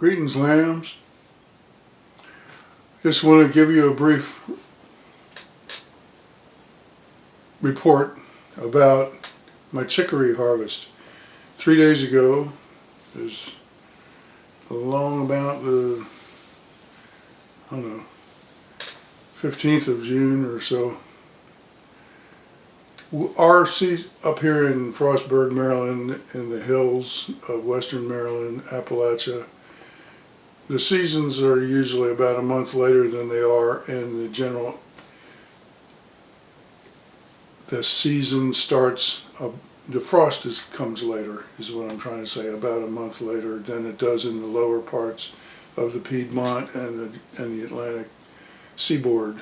Greetings, lambs. Just want to give you a brief report about my chicory harvest. 3 days ago, is along about the, 15th of June or so. Our up here in Frostburg, Maryland, in the hills of western Maryland, Appalachia, the seasons are usually about a month later than they are in the general. The season starts, the frost comes later, is what I'm trying to say, about a month later than it does in the lower parts of the Piedmont and the Atlantic seaboard.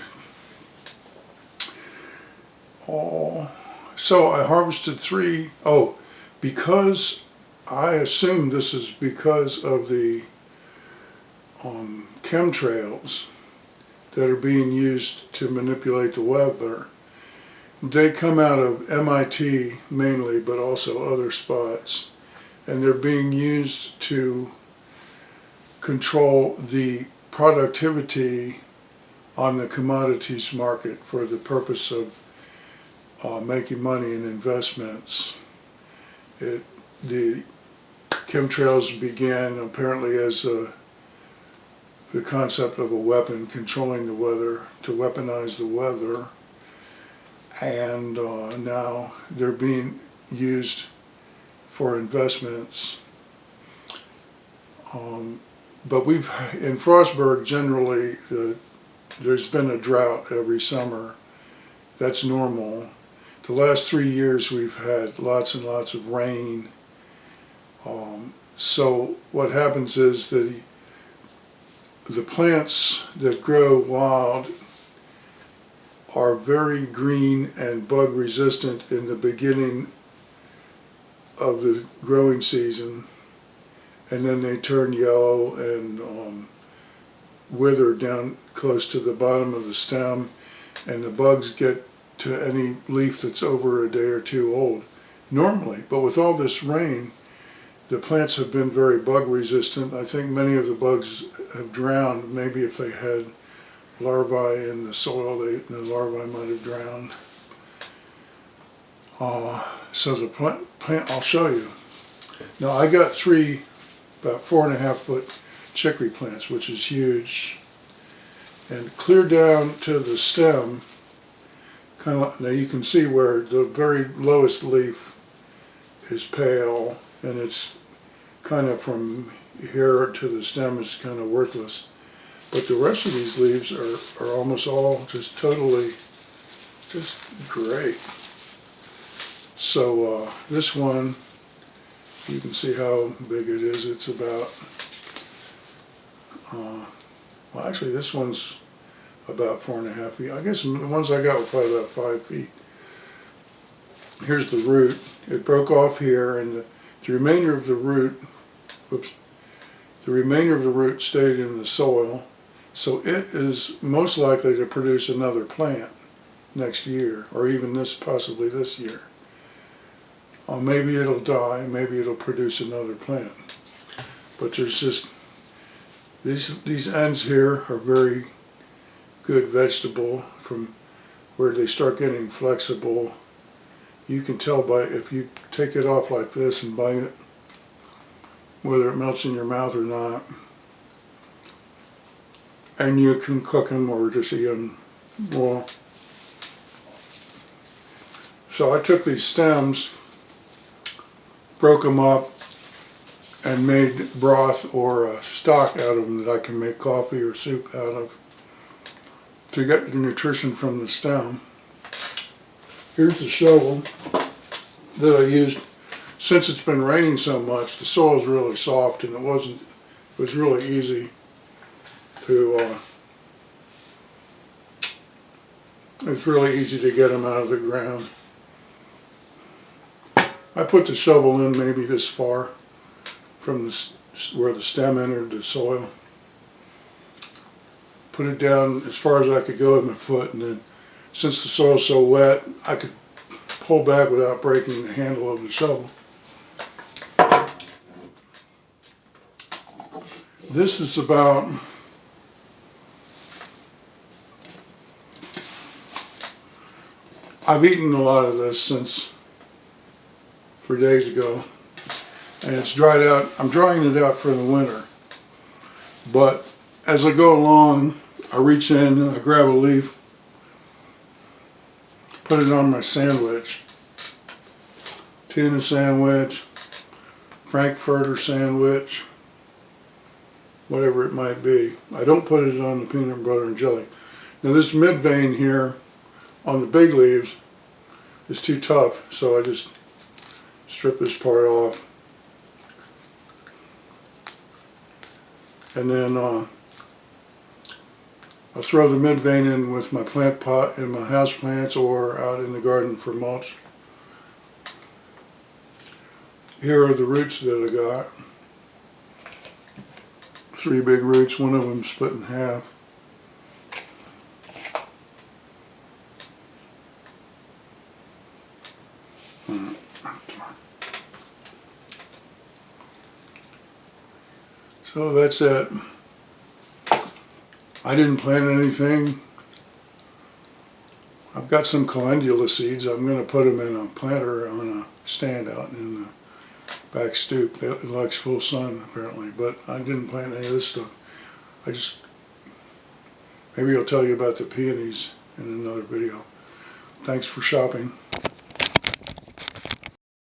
So I harvested because I assume this is because of the chemtrails that are being used to manipulate the weather. They come out of MIT mainly, but also other spots, and they're being used to control the productivity on the commodities market for the purpose of making money in investments. The chemtrails began apparently as the concept of a weapon, controlling the weather, to weaponize the weather, and now they're being used for investments. But in Frostburg generally, there's been a drought every summer. That's normal. The last 3 years we've had lots and lots of rain. So what happens is that the plants that grow wild are very green and bug resistant in the beginning of the growing season, and then they turn yellow and wither down close to the bottom of the stem, and the bugs get to any leaf that's over a day or two old normally. But with all this rain, the plants have been very bug resistant. I think many of the bugs have drowned. Maybe if they had larvae in the soil, the larvae might have drowned. So the plant, I'll show you. Now I got three about 4.5 foot chicory plants, which is huge, and clear down to the stem. Now you can see where the very lowest leaf is pale, and it's kind of from here to the stem is kind of worthless. But the rest of these leaves are almost all just totally just great. So this one, you can see how big it is. It's about, well actually this one's about 4.5 feet. I guess the ones I got were probably about 5 feet. Here's the root. It broke off here, and the remainder of the root, the remainder of the root stayed in the soil. So it is most likely to produce another plant next year, or even possibly this year. Maybe it'll die, maybe it'll produce another plant. But there's just, these ends here are very good vegetable. From where they start getting flexible, you can tell by, if you take it off like this and bite it, whether it melts in your mouth or not. And you can cook them or just eat them raw. So I took these stems, broke them up, and made broth or a stock out of them that I can make coffee or soup out of to get the nutrition from the stem. Here's the shovel that I used. Since it's been raining so much, the soil is really soft, and it was really easy to, it's really easy to get them out of the ground. I put the shovel in maybe this far from where the stem entered the soil. Put it down as far as I could go with my foot, and then since the soil's so wet, I could pull back without breaking the handle of the shovel. This is about I've eaten a lot of this since 3 days ago, and it's dried out. I'm drying it out for the winter, but as I go along, I reach in and I grab a leaf, put it on my sandwich, tuna sandwich, frankfurter sandwich, whatever it might be. I don't put it on the peanut butter and jelly. Now this mid vein here on the big leaves is too tough, so I just strip this part off. And then I'll throw the mid vein in with my plant pot in my house plants or out in the garden for mulch. Here are the roots that I got. 3 big roots, one of them split in half. So that's it. I didn't plant anything. I've got some calendula seeds. I'm going to put them in a planter on a stand out in the back stoop. It likes full sun apparently, but I didn't plant any of this stuff. Maybe I'll tell you about the peonies in another video. Thanks for shopping.